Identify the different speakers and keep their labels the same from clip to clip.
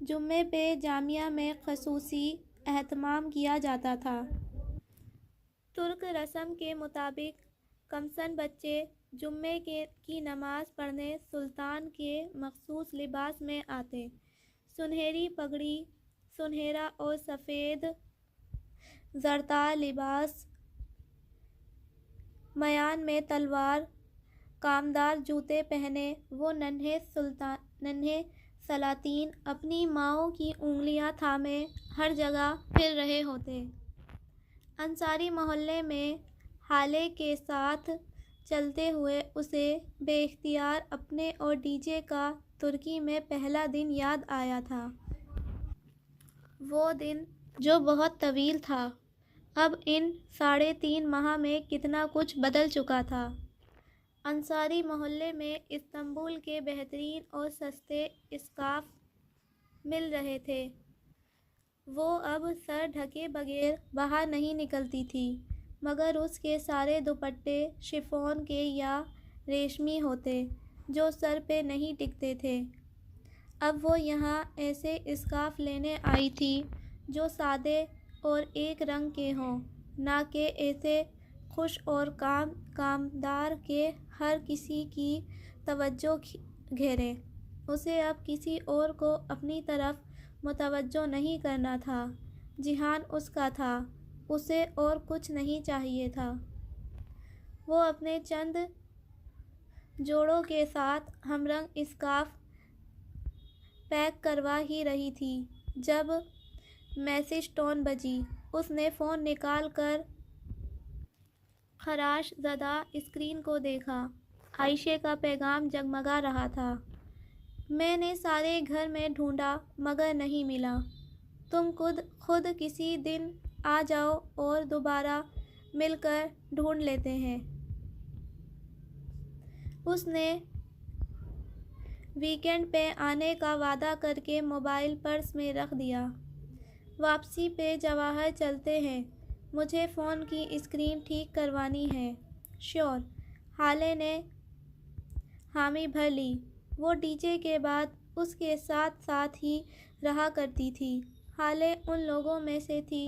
Speaker 1: جمعے پہ جامعہ میں خصوصی اہتمام کیا جاتا تھا۔ ترک رسم کے مطابق کمسن بچے جمعے کی نماز پڑھنے سلطان کے مخصوص لباس میں آتے۔ سنہری پگڑی، سنہرا اور سفید زرتار لباس، میان میں تلوار، کامدار جوتے پہنے وہ ننھے سلاطین اپنی ماؤں کی انگلیاں تھامے ہر جگہ پھر رہے ہوتے۔ انصاری محلے میں ہالے کے ساتھ چلتے ہوئے اسے بے اختیار اپنے اور ڈی جے کا ترکی میں پہلا دن یاد آیا تھا۔ وہ دن جو بہت طویل تھا، اب ان 3.5 ماہ میں کتنا کچھ بدل چکا تھا۔ انصاری محلے میں استنبول کے بہترین اور سستے اسکارف مل رہے تھے۔ وہ اب سر ڈھکے بغیر باہر نہیں نکلتی تھی، مگر اس کے سارے دوپٹے شفون کے یا ریشمی ہوتے جو سر پہ نہیں ٹکتے تھے۔ اب وہ یہاں ایسے اسکارف لینے آئی تھی جو سادے اور ایک رنگ کے ہوں، نہ کہ ایسے خوش اور کامدار کہ ہر کسی کی توجہ گھیریں۔ اسے اب کسی اور کو اپنی طرف متوجہ نہیں کرنا تھا، جہان اس کا تھا، اسے اور کچھ نہیں چاہیے تھا۔ وہ اپنے چند جوڑوں کے ساتھ ہم رنگ اسکارف پیک کروا ہی رہی تھی جب میسج ٹون بجی۔ اس نے فون نکال کر خراش زدہ اسکرین کو دیکھا۔ عائشہ کا پیغام جگمگا رہا تھا۔ میں نے سارے گھر میں ڈھونڈا مگر نہیں ملا۔ تم خود کسی دن آ جاؤ اور دوبارہ مل کر ڈھونڈ لیتے ہیں۔ اس نے ویکینڈ پہ آنے کا وعدہ کر کے موبائل پرس میں رکھ دیا۔ واپسی پہ جواہر چلتے ہیں، مجھے فون کی اسکرین ٹھیک کروانی ہے۔ شیور، ہالے نے حامی بھر لی۔ وہ ڈی جے کے بعد اس کے ساتھ ساتھ ہی رہا کرتی تھی۔ ہالے ان لوگوں میں سے تھی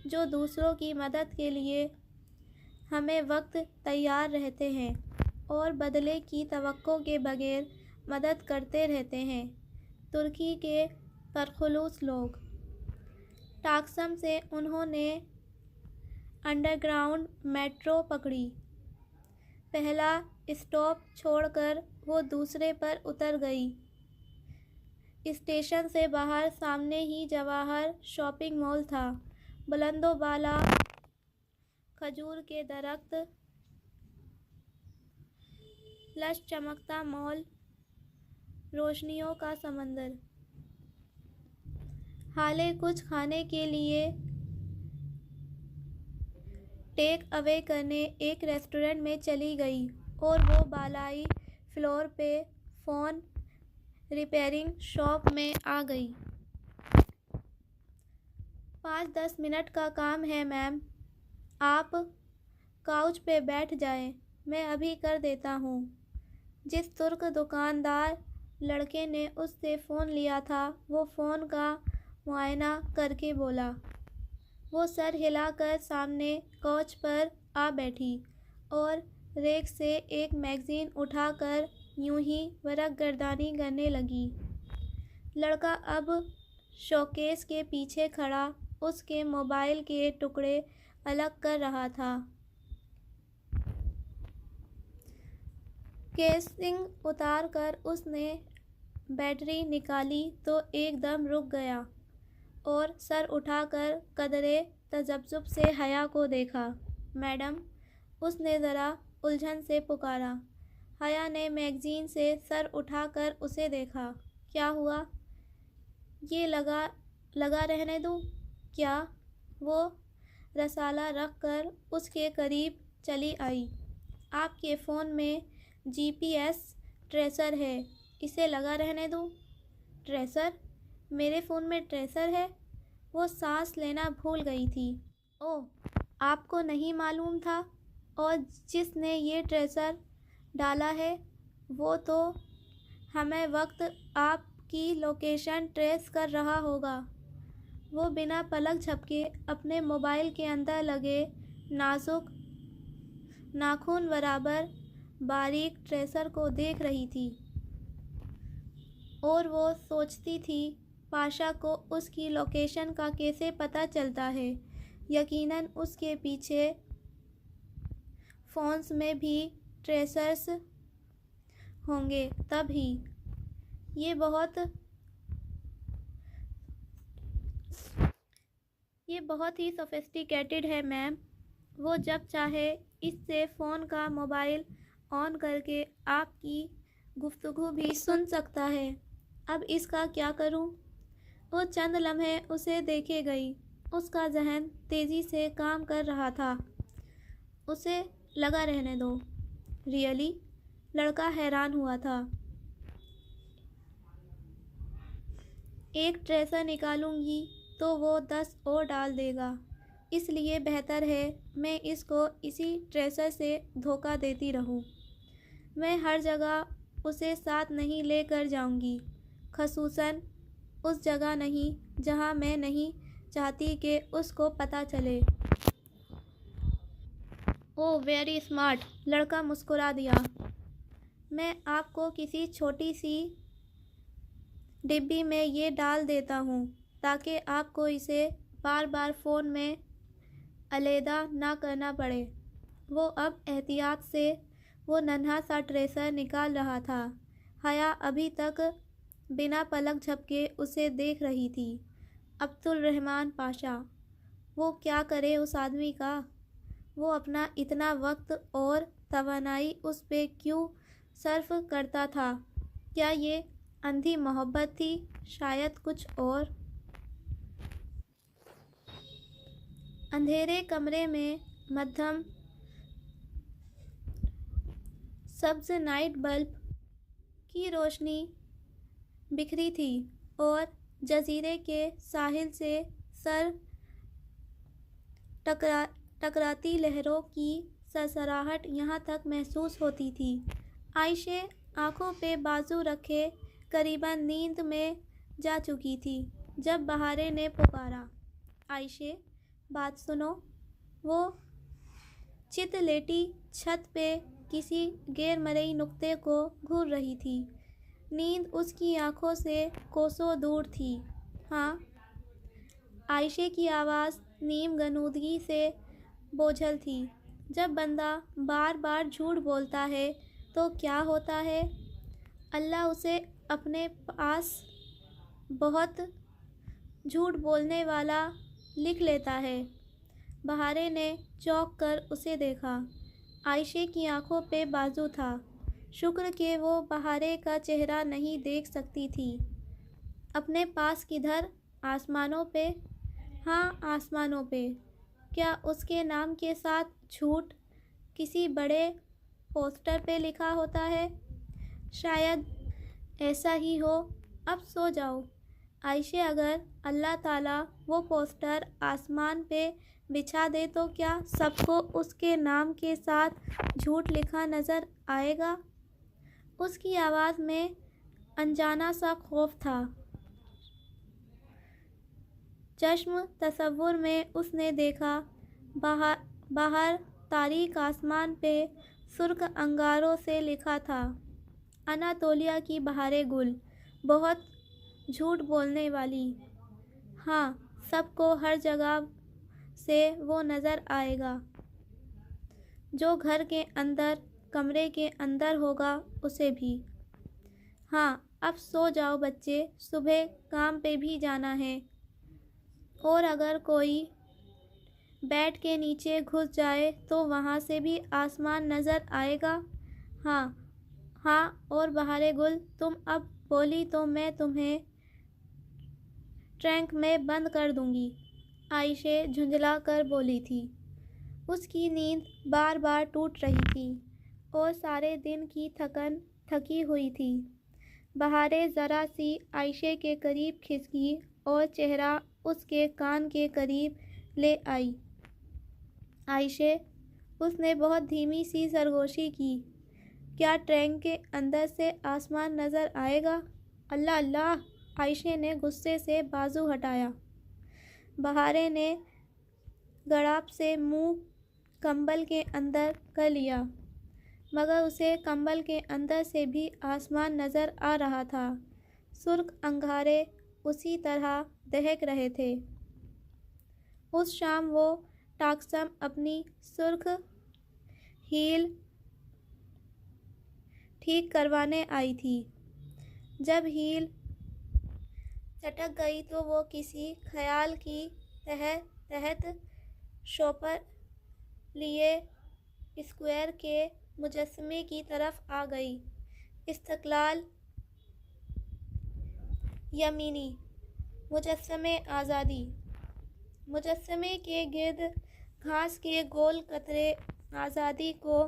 Speaker 1: جو دوسروں کی مدد کے لیے ہمیں وقت تیار رہتے ہیں اور بدلے کی توقع کے بغیر مدد کرتے رہتے ہیں۔ ترکی کے پرخلوص لوگ۔ ٹاکسم سے انہوں نے انڈر گراؤنڈ میٹرو پکڑی۔ پہلا اسٹاپ چھوڑ کر وہ دوسرے پر اتر گئی۔ اسٹیشن سے باہر سامنے ہی جواہر شاپنگ مال تھا۔ بلند و بالا کھجور کے درخت، لش چمکتا مال، روشنیوں کا سمندر۔ ہالے کچھ کھانے کے لیے ٹیک اوے کرنے ایک ریسٹورنٹ میں چلی گئی اور وہ بالائی فلور پہ فون ریپیئرنگ شاپ میں آ گئی۔ 5-10 منٹ کا کام ہے میم، آپ کاؤچ پہ بیٹھ جائیں، میں ابھی کر دیتا ہوں۔ جس ترک دکاندار لڑکے نے اس سے فون لیا تھا وہ فون کا معائنہ کر کے بولا۔ وہ سر ہلا کر سامنے کوچ پر آ بیٹھی اور ریک سے ایک میگزین اٹھا کر یوں ہی ورق گردانی کرنے لگی۔ لڑکا اب شوکیس کے پیچھے کھڑا اس کے موبائل کے ٹکڑے الگ کر رہا تھا۔ کیسنگ اتار کر اس نے بیٹری نکالی تو ایک دم رک گیا اور سر اٹھا کر قدرے تذبذب سے حیا کو دیکھا۔ میڈم، اس نے ذرا الجھن سے پکارا۔ حیا نے میگزین سے سر اٹھا کر اسے دیکھا۔ کیا ہوا؟ یہ لگا رہنے دوں کیا؟ وہ رسالہ رکھ کر اس کے قریب چلی آئی۔ آپ کے فون میں جی پی ایس ٹریسر ہے، اسے لگا رہنے دوں؟ ٹریسر؟ میرے فون میں ٹریسر ہے؟ وہ سانس لینا بھول گئی تھی۔ اوہ، آپ کو نہیں معلوم تھا؟ اور جس نے یہ ٹریسر ڈالا ہے وہ تو ہمیں وقت آپ کی لوکیشن ٹریس کر رہا ہوگا۔ وہ بنا پلک جھپکے اپنے موبائل کے اندر لگے نازک ناخن برابر باریک ٹریسر کو دیکھ رہی تھی، اور وہ سوچتی تھی پاشا کو اس کی لوکیشن کا کیسے پتہ چلتا ہے۔ یقیناً اس کے پیچھے فونز میں بھی ٹریسرز ہوں گے، تب ہی۔ یہ بہت ہی سوفسٹیکیٹڈ ہے میم۔ وہ جب چاہے اس سے فون کا موبائل آن کر کے آپ کی گفتگو بھی سن سکتا ہے۔ اب اس کا کیا کروں؟ وہ چند لمحے اسے دیکھے گئی۔ اس کا ذہن تیزی سے کام کر رہا تھا۔ اسے لگا رہنے دو۔ ریئلی؟ لڑکا حیران ہوا تھا۔ ایک ٹریسر نکالوں گی تو وہ 10 اور ڈال دے گا، اس لیے بہتر ہے میں اس کو اسی ٹریسر سے دھوکہ دیتی رہوں۔ میں ہر جگہ اسے ساتھ نہیں لے کر جاؤں گی، خصوصاً اس جگہ نہیں جہاں میں نہیں چاہتی کہ اس کو پتہ چلے۔ اوہ ویری اسمارٹ، لڑکا مسکرا دیا۔ میں آپ کو کسی چھوٹی سی ڈبی میں یہ ڈال دیتا ہوں تاکہ آپ کو اسے بار بار فون میں علیحدہ نہ کرنا پڑے۔ وہ اب احتیاط سے وہ ننھا سا ٹریسر نکال رہا تھا۔ حیا ابھی تک بنا پلک جھپکے اسے دیکھ رہی تھی۔ عبدالرحمن پاشا، وہ کیا کرے اس آدمی کا؟ وہ اپنا اتنا وقت اور توانائی اس پہ کیوں صرف کرتا تھا؟ کیا یہ اندھی محبت تھی؟ شاید کچھ اور۔ اندھیرے کمرے میں مدھم سبز نائٹ بلب کی روشنی بکھری تھی، اور جزیرے کے ساحل سے سر ٹکراتی لہروں کی سرسراہٹ یہاں تک محسوس ہوتی تھی۔ عائشہ آنکھوں پہ بازو رکھے قریباً نیند میں جا چکی تھی جب بہارے نے پکارا، عائشہ بات سنو۔ وہ چت لیٹی چھت پہ کسی غیر مرئی نقطے کو گھور رہی تھی۔ نیند اس کی آنکھوں سے کوسوں دور تھی۔ ہاں؟ عائشہ کی آواز نیم غنودگی سے بوجھل تھی۔ جب بندہ بار بار جھوٹ بولتا ہے تو کیا ہوتا ہے؟ اللہ اسے اپنے پاس بہت جھوٹ بولنے والا لکھ لیتا ہے۔ بہارے نے چونک کر اسے دیکھا۔ عائشہ کی آنکھوں پہ بازو تھا۔ شکر کہ وہ بہارے کا چہرہ نہیں دیکھ سکتی تھی۔ اپنے پاس کدھر؟ آسمانوں پہ؟ ہاں آسمانوں پہ۔ کیا اس کے نام کے ساتھ جھوٹ کسی بڑے پوسٹر پہ لکھا ہوتا ہے؟ شاید ایسا ہی ہو۔ اب سو جاؤ عائشہ، اگر اللہ تعالیٰ وہ پوسٹر آسمان پہ بچھا دے تو کیا سب کو اس کے نام کے ساتھ جھوٹ لکھا نظر آئے گا؟ اس کی آواز میں انجانا سا خوف تھا۔ چشم تصور میں اس نے دیکھا باہر تاریک آسمان پہ سرخ انگاروں سے لکھا تھا، اناتولیہ کی بہاریں گل، بہت جھوٹ بولنے والی۔ ہاں، سب کو ہر جگہ سے وہ نظر آئے گا۔ جو گھر کے اندر کمرے کے اندر ہوگا اسے بھی۔ ہاں اب سو جاؤ بچے، صبح کام پہ بھی جانا ہے۔ اور اگر کوئی بیڈ کے نیچے گھس جائے تو وہاں سے بھی آسمان نظر آئے گا۔ ہاں ہاں، اور بہاریں گل تم اب بولی تو میں تمہیں ٹرنک میں بند کر دوں گی، عائشہ جھنجھلا کر بولی تھی۔ اس کی نیند بار بار ٹوٹ رہی تھی اور سارے دن کی تھکن تھکی ہوئی تھی۔ بہاریں ذرا سی عائشہ کے قریب کھسکی اور چہرہ اس کے کان کے قریب لے آئی۔ عائشہ، اس نے بہت دھیمی سی سرگوشی کی، کیا ٹرنک کے اندر سے آسمان نظر آئے گا؟ اللہ اللہ! عائشہ نے غصے سے بازو ہٹایا۔ بہارے نے گڑاپ سے منہ کمبل کے اندر کر لیا، مگر اسے کمبل کے اندر سے بھی آسمان نظر آ رہا تھا۔ سرخ انگارے اسی طرح دہک رہے تھے۔ اس شام وہ ٹاکسم اپنی سرخ ہیل ٹھیک کروانے آئی تھی۔ جب ہیل چٹک گئی تو وہ کسی خیال کی تحت شوپر لیے اسکوائر کے مجسمے کی طرف آ گئی۔ استقلال یمینی، مجسمے آزادی۔ مجسمے کے گرد گھاس کے گول قطرے آزادی کو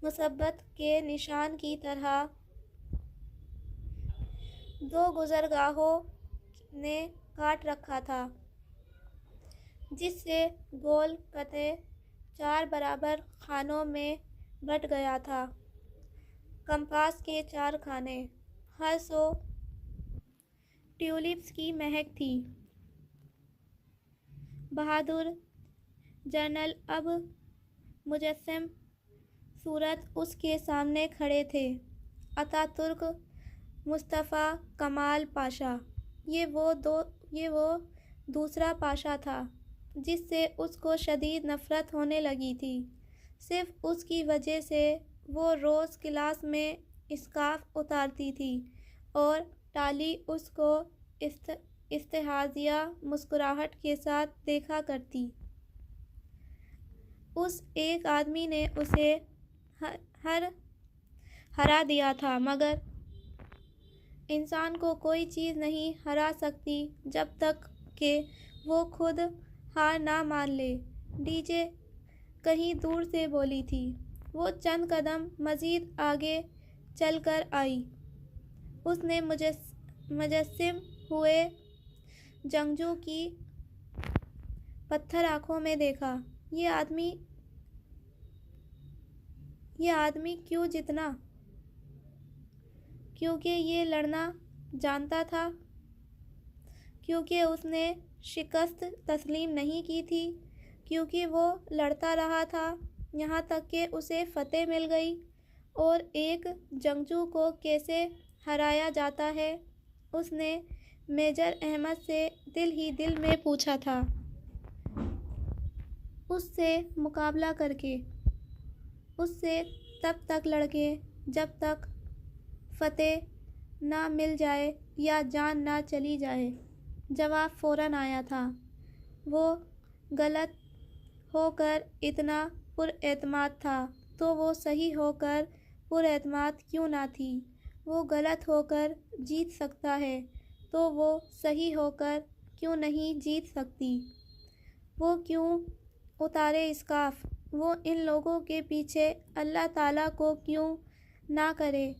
Speaker 1: مثبت کے نشان کی طرح دو گزرگاہوں نے کاٹ رکھا تھا، جس سے گول قطرے 4 برابر خانوں میں بٹ گیا تھا۔ کمپاس کے 4 خانے، ہر سو ٹیولپس کی مہک تھی۔ بہادر جنرل اب مجسم صورت اس کے سامنے کھڑے تھے۔ اتاترک مصطفیٰ کمال پاشا۔ یہ وہ دوسرا پاشا تھا جس سے اس کو شدید نفرت ہونے لگی تھی، صرف اس کی وجہ سے۔ وہ روز کلاس میں اسکارف اتارتی تھی اور ٹالی اس کو استہزائیہ مسکراہٹ کے ساتھ دیکھا کرتی۔ اس ایک آدمی نے اسے ہرا دیا تھا، مگر انسان کو کوئی چیز نہیں ہرا سکتی جب تک کہ وہ خود ہار نہ مان لے۔ ڈی جے کہیں دور سے بولی تھی۔ وہ چند قدم مزید آگے چل کر آئی۔ اس نے مجسم ہوئے جنگجو کی پتھر آنکھوں میں دیکھا۔ یہ آدمی کیوں جیتنا؟ کیونکہ یہ لڑنا جانتا تھا، کیونکہ اس نے شکست تسلیم نہیں کی تھی، کیونکہ وہ لڑتا رہا تھا یہاں تک کہ اسے فتح مل گئی۔ اور ایک جنگجو کو کیسے ہرایا جاتا ہے؟ اس نے میجر احمد سے دل ہی دل میں پوچھا تھا۔ اس سے مقابلہ کر کے، اس سے تب تک لڑ کے جب تک فتح نہ مل جائے یا جان نہ چلی جائے۔ جواب فوراً آیا تھا۔ وہ غلط ہو کر اتنا پر اعتماد تھا تو وہ صحیح ہو کر پر اعتماد کیوں نہ تھی؟ وہ غلط ہو کر جیت سکتا ہے تو وہ صحیح ہو کر کیوں نہیں جیت سکتی؟ وہ کیوں اتارے اسکارف؟ وہ ان لوگوں کے پیچھے اللہ تعالیٰ کو کیوں نہ کرے؟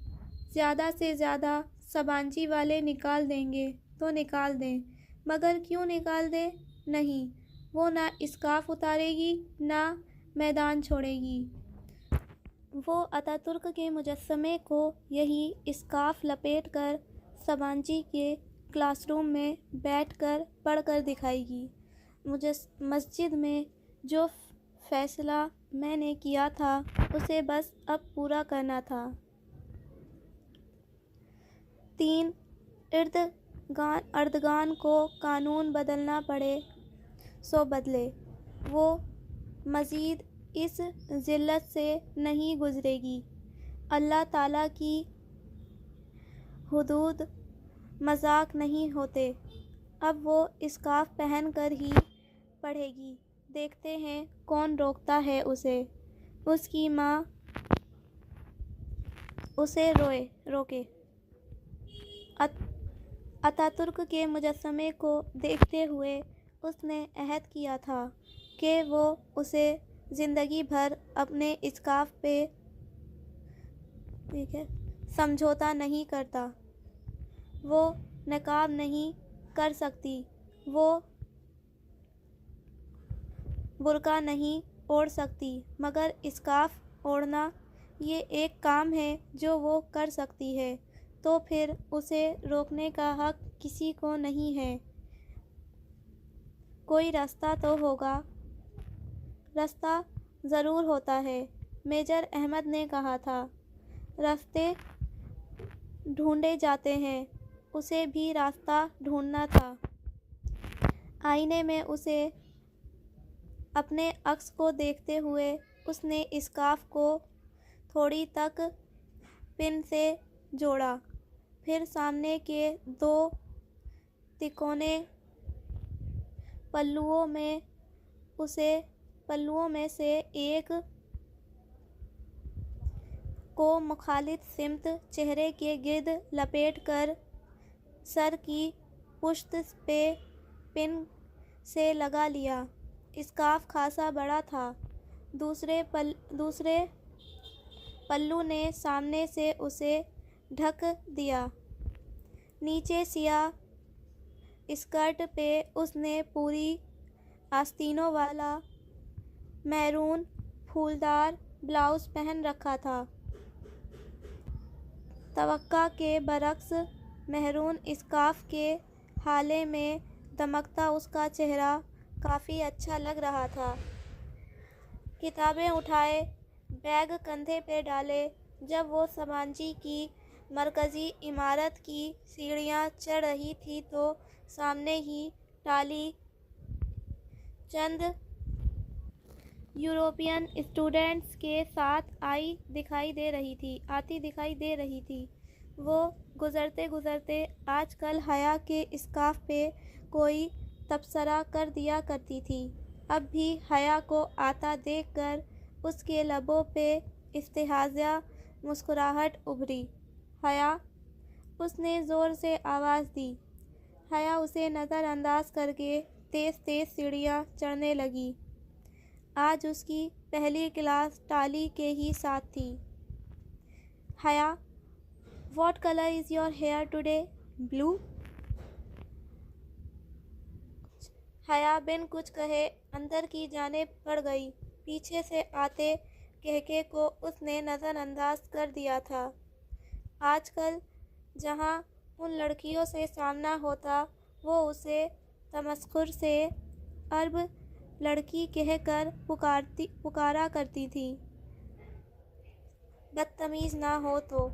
Speaker 1: زیادہ سے زیادہ سبانچی والے نکال دیں گے تو نکال دیں، مگر کیوں نکال دیں؟ نہیں، وہ نہ اسکارف اتارے گی نہ میدان چھوڑے گی۔ وہ اتاترک کے مجسمے کو یہی اسکارف لپیٹ کر سبانچی کے کلاس روم میں بیٹھ کر پڑھ کر دکھائے گی۔ مسجد میں جو فیصلہ میں نے کیا تھا اسے بس اب پورا کرنا تھا۔ 3 اردگان کو قانون بدلنا پڑے سو بدلے۔ وہ مزید اس ذلت سے نہیں گزرے گی۔ اللہ تعالیٰ کی حدود مذاق نہیں ہوتے۔ اب وہ اسکارف پہن کر ہی پڑھے گی۔ دیکھتے ہیں کون روکتا ہے اسے۔ اس کی ماں اسے روکے۔ اتاترک کے مجسمے کو دیکھتے ہوئے اس نے عہد کیا تھا کہ وہ اسے زندگی بھر اپنے اسکارف پہ سمجھوتا نہیں کرتا۔ وہ نقاب نہیں کر سکتی، وہ برقع نہیں اوڑھ سکتی، مگر اسکارف اوڑھنا یہ ایک کام ہے جو وہ کر سکتی ہے۔ تو پھر اسے روکنے کا حق کسی کو نہیں ہے۔ کوئی راستہ تو ہوگا۔ راستہ ضرور ہوتا ہے، میجر احمد نے کہا تھا۔ راستے ڈھونڈے جاتے ہیں، اسے بھی راستہ ڈھونڈنا تھا۔ آئینے میں اسے اپنے عکس کو دیکھتے ہوئے اس نے اسکارف کو تھوڑی تک پن سے جوڑا، پھر سامنے کے 2 تکونے پلوؤں میں سے ایک کو مخالف سمت چہرے کے گرد لپیٹ کر سر کی پشت پہ پن سے لگا لیا۔ اسکارف خاصا بڑا تھا۔ دوسرے پلو نے سامنے سے اسے ڈھک دیا۔ نیچے سیاہ اسکرٹ پہ اس نے پوری آستینوں والا میرون پھولدار بلاؤز پہن رکھا تھا۔ توقع کے برعکس میرون اسکارف کے ہالے میں دمکتا اس کا چہرہ کافی اچھا لگ رہا تھا۔ کتابیں اٹھائے، بیگ کندھے پہ ڈالے۔ جب وہ سمانجی کی مرکزی عمارت کی سیڑھیاں چڑھ رہی تھی تو سامنے ہی ٹالی چند یورپین اسٹوڈنٹس کے ساتھ آتی دکھائی دے رہی تھی۔ وہ گزرتے آج کل حیا کے اسکارف پہ کوئی تبصرہ کر دیا کرتی تھی۔ اب بھی حیا کو آتا دیکھ کر اس کے لبوں پہ استہزائیہ مسکراہٹ ابھری۔ حیا! اس نے زور سے آواز دی۔ حیا اسے نظر انداز کر کے تیز سیڑھیاں چڑھنے لگی۔ آج اس کی پہلی کلاس ٹالی کے ہی ساتھ تھی۔ حیا! What color is your hair today? Blue? حیا بن کچھ کہے اندر کی جانب بڑھ گئی۔ پیچھے سے آتے کہکے کو اس نے نظر انداز کر دیا تھا۔ آج کل جہاں ان لڑکیوں سے سامنا ہوتا وہ اسے تمسخر سے عرب لڑکی کہہ کر پکارا کرتی تھی، بدتمیز نہ ہو تو۔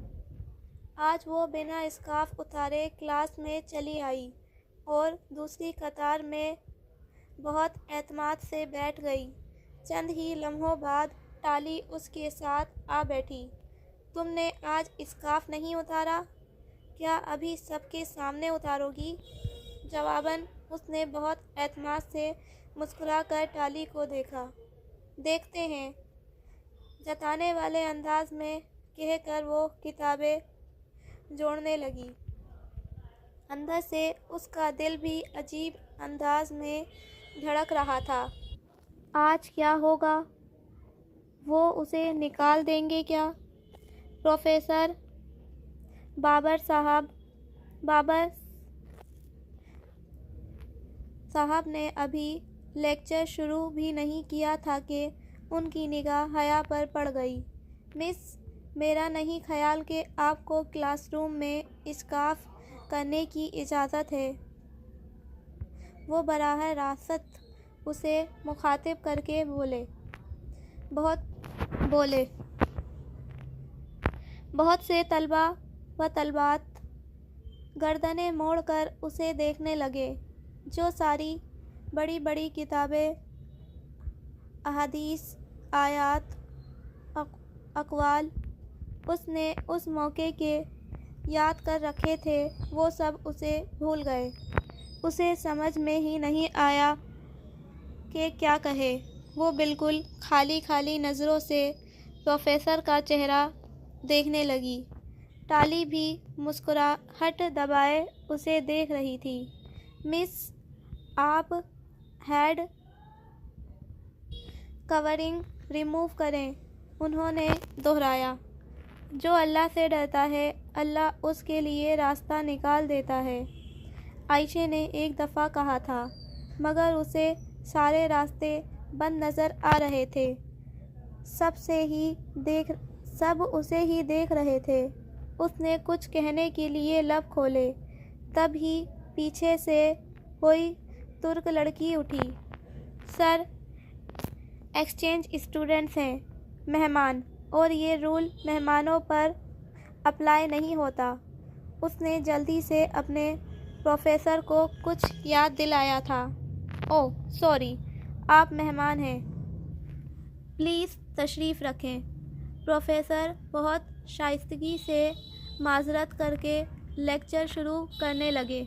Speaker 1: آج وہ بنا اسکارف اتارے کلاس میں چلی آئی اور دوسری قطار میں بہت اعتماد سے بیٹھ گئی۔ چند ہی لمحوں بعد ٹالی اس کے ساتھ آ بیٹھی۔ تم نے آج اسکارف نہیں اتارا؟ کیا ابھی سب کے سامنے اتارو گی؟ جواباً اس نے بہت اعتماد سے مسکرا کر ٹالی کو دیکھا۔ دیکھتے ہیں، جتانے والے انداز میں کہہ کر وہ کتابیں جوڑنے لگی۔ اندر سے اس کا دل بھی عجیب انداز میں دھڑک رہا تھا۔ آج کیا ہوگا؟ وہ اسے نکال دیں گے کیا؟ پروفیسر بابر صاحب نے ابھی لیکچر شروع بھی نہیں کیا تھا کہ ان کی نگاہ حیا پر پڑ گئی۔ مس، میرا نہیں خیال کہ آپ کو کلاس روم میں اسکارف کرنے کی اجازت ہے۔ وہ براہ راست اسے مخاطب کر کے بولے۔ بہت سے طلباء و طالبات گردنیں موڑ کر اسے دیکھنے لگے۔ جو ساری بڑی بڑی کتابیں، احادیث، آیات، اقوال اس نے اس موقع کے یاد کر رکھے تھے وہ سب اسے بھول گئے۔ اسے سمجھ میں ہی نہیں آیا کہ کیا کہے۔ وہ بالکل خالی نظروں سے پروفیسر کا چہرہ دیکھنے لگی۔ ٹالی بھی مسکراہٹ دبائے اسے دیکھ رہی تھی۔ مس، آپ ہیڈ کورنگ ریموو کریں، انہوں نے دہرایا۔ جو اللہ سے ڈرتا ہے اللہ اس کے لیے راستہ نکال دیتا ہے، عائشہ نے ایک دفعہ کہا تھا، مگر اسے سارے راستے بند نظر آ رہے تھے۔ سب اسے ہی دیکھ رہے تھے۔ اس نے کچھ کہنے کے لیے لب کھولے، تب ہی پیچھے سے کوئی ترک لڑکی اٹھی۔ سر، ایکسچینج اسٹوڈنٹس ہیں، مہمان، اور یہ رول مہمانوں پر اپلائی نہیں ہوتا۔ اس نے جلدی سے اپنے پروفیسر کو کچھ یاد دلایا تھا۔ اوہ سوری، آپ مہمان ہیں، پلیز تشریف رکھیں۔ پروفیسر بہت شائستگی سے معذرت کر کے لیکچر شروع کرنے لگے۔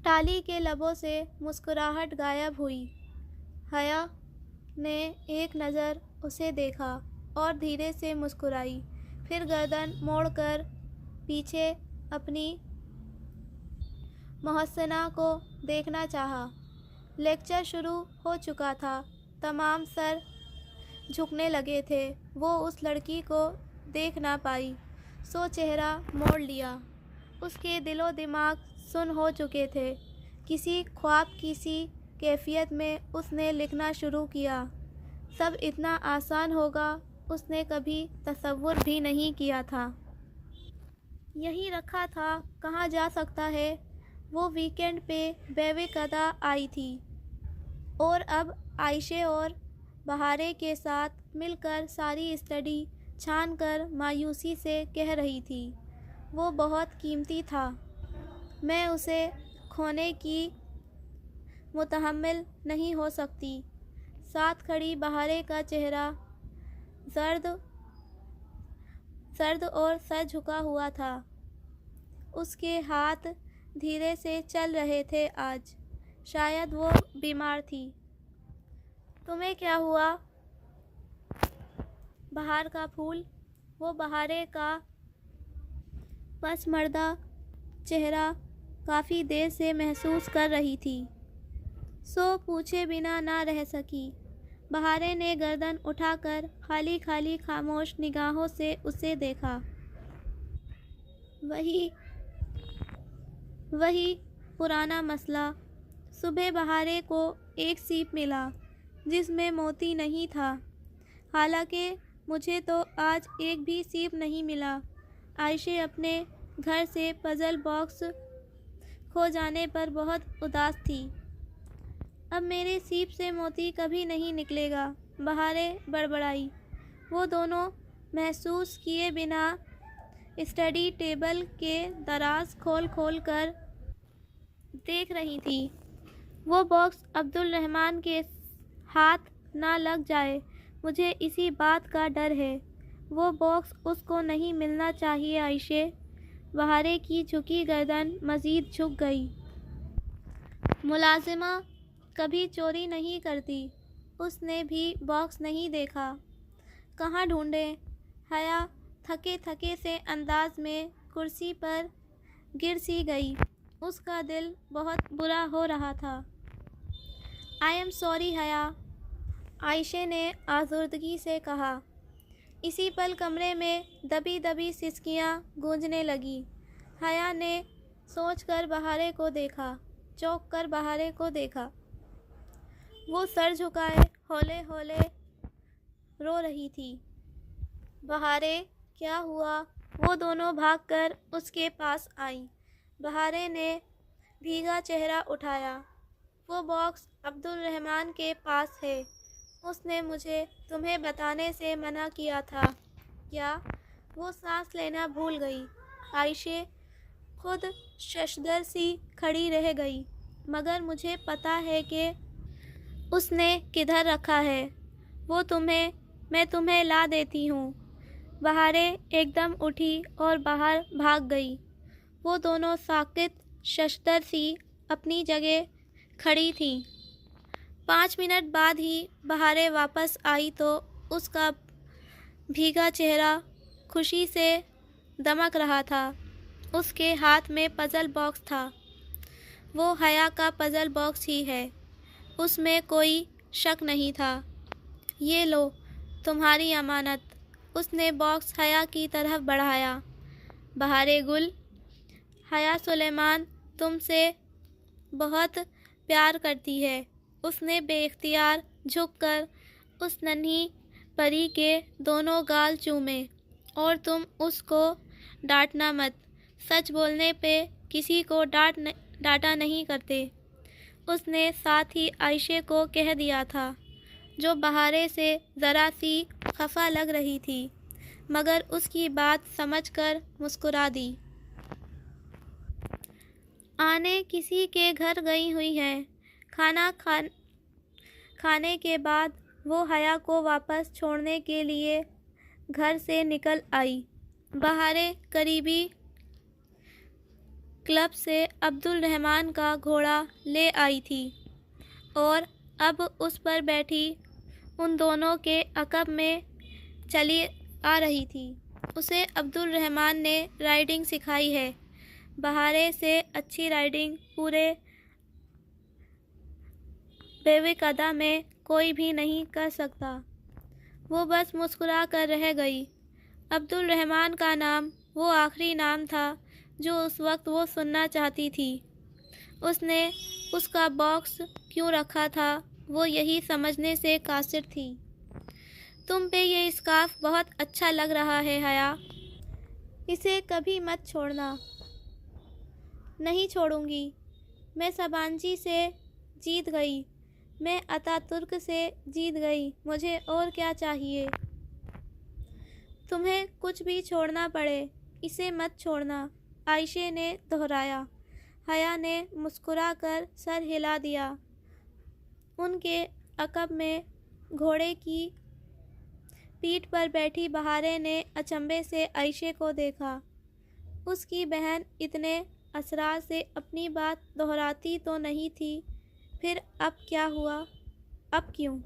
Speaker 1: ٹالی کے لبوں سے مسکراہٹ غائب ہوئی۔ حیا نے ایک نظر اسے دیکھا اور دھیرے سے مسکرائی، پھر گردن موڑ کر پیچھے اپنی محسنہ کو دیکھنا چاہا۔ لیکچر شروع ہو چکا تھا، تمام سر جھکنے لگے تھے۔ وہ اس لڑکی کو دیکھ نہ پائی، سو چہرہ موڑ لیا۔ اس کے دل و دماغ سن ہو چکے تھے۔ کسی خواب کی سی کیفیت میں اس نے لکھنا شروع کیا۔ سب اتنا آسان ہوگا اس نے کبھی تصور بھی نہیں کیا تھا۔ یہیں رکھا تھا، کہاں جا سکتا ہے؟ وہ ویکینڈ پہ بے وقت آئی تھی اور اب عائشہ اور بہارے کے ساتھ مل کر ساری اسٹڈی چھان کر مایوسی سے کہہ رہی تھی، وہ بہت قیمتی تھا، میں اسے کھونے کی متحمل نہیں ہو سکتی۔ ساتھ کھڑی بہارے کا چہرہ زرد اور سر جھکا ہوا تھا۔ اس کے ہاتھ دھیرے سے چل رہے تھے آج، شاید وہ بیمار تھی۔ تمہیں کیا ہوا؟ بہار کا پھول؟ وہ بہارے کا پسماردہ چہرہ کافی دیر سے محسوس کر رہی تھی، سو پوچھے بنا نہ رہ سکی۔ بہارے نے گردن اٹھا کر خالی خالی خاموش نگاہوں سے اسے دیکھا۔ وہی پرانا مسئلہ۔ صبح بہارے کو ایک سیپ ملا جس میں موتی نہیں تھا، حالانکہ مجھے تو آج ایک بھی سیپ نہیں ملا۔ عائشہ اپنے گھر سے پزل باکس کھو جانے پر بہت اداس تھی۔ اب میرے سیپ سے موتی کبھی نہیں نکلے گا، بہارے بڑبڑائی۔ وہ دونوں محسوس کیے بنا اسٹڈی ٹیبل کے دراز کھول کھول کر دیکھ رہی تھی۔ وہ باکس عبدالرحمن کے ہاتھ نہ لگ جائے، مجھے اسی بات کا ڈر ہے۔ وہ باکس اس کو نہیں ملنا چاہیے عائشہ۔ بہارے کی جھکی گردن مزید جھک گئی۔ ملازمہ کبھی چوری نہیں کرتی، اس نے بھی باکس نہیں دیکھا۔ کہاں ڈھونڈیں؟ حیا تھکے تھکے سے انداز میں کرسی پر گر سی گئی۔ اس کا دل بہت برا ہو رہا تھا۔ آئی ایم سوری حیا، عائشہ نے آزردگی سے کہا۔ اسی پل کمرے میں دبی دبی سسکیاں گونجنے لگیں۔ حیا نے سوچ کر بہارے کو دیکھا، چونک کر بہارے کو دیکھا۔ وہ سر جھکائے ہولے ہولے رو رہی تھی۔ بہارے، کیا ہوا؟ وہ دونوں بھاگ کر اس کے پاس آئیں۔ بہارے نے بھیگا چہرہ اٹھایا۔ وہ باکس عبدالرحمن کے پاس ہے، اس نے مجھے تمہیں بتانے سے منع کیا تھا۔ کیا؟ وہ سانس لینا بھول گئی۔ عائشہ خود ششدر سی کھڑی رہ گئی۔ مگر مجھے پتہ ہے کہ اس نے کدھر رکھا ہے، میں تمہیں لا دیتی ہوں۔ بہارے ایک دم اٹھی اور باہر بھاگ گئی۔ وہ دونوں ساکت ششدر سی اپنی جگہ کھڑی تھیں۔ 5 منٹ بعد ہی بہارے واپس آئی تو اس کا بھیگا چہرہ خوشی سے دمک رہا تھا۔ اس کے ہاتھ میں پزل باکس تھا۔ وہ حیا کا پزل باکس ہی ہے، اس میں کوئی شک نہیں تھا۔ یہ لو تمہاری امانت۔ اس نے باکس حیا کی طرف بڑھایا۔ بہارے گل، حیا سلیمان تم سے بہت پیار کرتی ہے۔ اس نے بے اختیار جھک کر اس ننھی پری کے دونوں گال چومے، اور تم اس کو ڈانٹنا مت، سچ بولنے پہ کسی کو ڈانٹا نہیں کرتے۔ اس نے ساتھ ہی عائشہ کو کہہ دیا تھا، جو بہارے سے ذرا سی خفا لگ رہی تھی، مگر اس کی بات سمجھ کر مسکرا دی۔ آنے کسی کے گھر گئی ہوئی ہیں۔ کھانا کھانے کے بعد وہ حیا کو واپس چھوڑنے کے لیے گھر سے نکل آئی۔ بہارے قریبی کلب سے عبدالرحمن کا گھوڑا لے آئی تھی اور اب اس پر بیٹھی ان دونوں کے عقب میں چلی آ رہی تھی۔ اسے عبدالرحمن نے رائڈنگ سکھائی ہے۔ بہارے سے اچھی رائڈنگ پورے بیوقدہ میں کوئی بھی نہیں کر سکتا۔ وہ بس مسکرا کر رہ گئی۔ عبدالرحمن کا نام وہ آخری نام تھا جو اس وقت وہ سننا چاہتی تھی۔ اس نے اس کا باکس کیوں رکھا تھا، وہ یہی سمجھنے سے قاصر تھی۔ تم پہ یہ اسکارف بہت اچھا لگ رہا ہے حیا، اسے کبھی مت چھوڑنا۔ نہیں چھوڑوں گی۔ میں سبانجی سے جیت گئی، میں اتا ترک سے جیت گئی، مجھے اور کیا چاہیے؟ تمہیں کچھ بھی چھوڑنا پڑے، اسے مت چھوڑنا، عائشہ نے دہرایا۔ حیا نے مسکرا کر سر ہلا دیا۔ ان کے عقب میں گھوڑے کی پیٹھ پر بیٹھی بہارے نے اچنبھے سے عائشہ کو دیکھا۔ اس کی بہن اتنے اسرار سے اپنی بات دہراتی تو نہیں تھی، پھر اب کیا ہوا؟ اب کیوں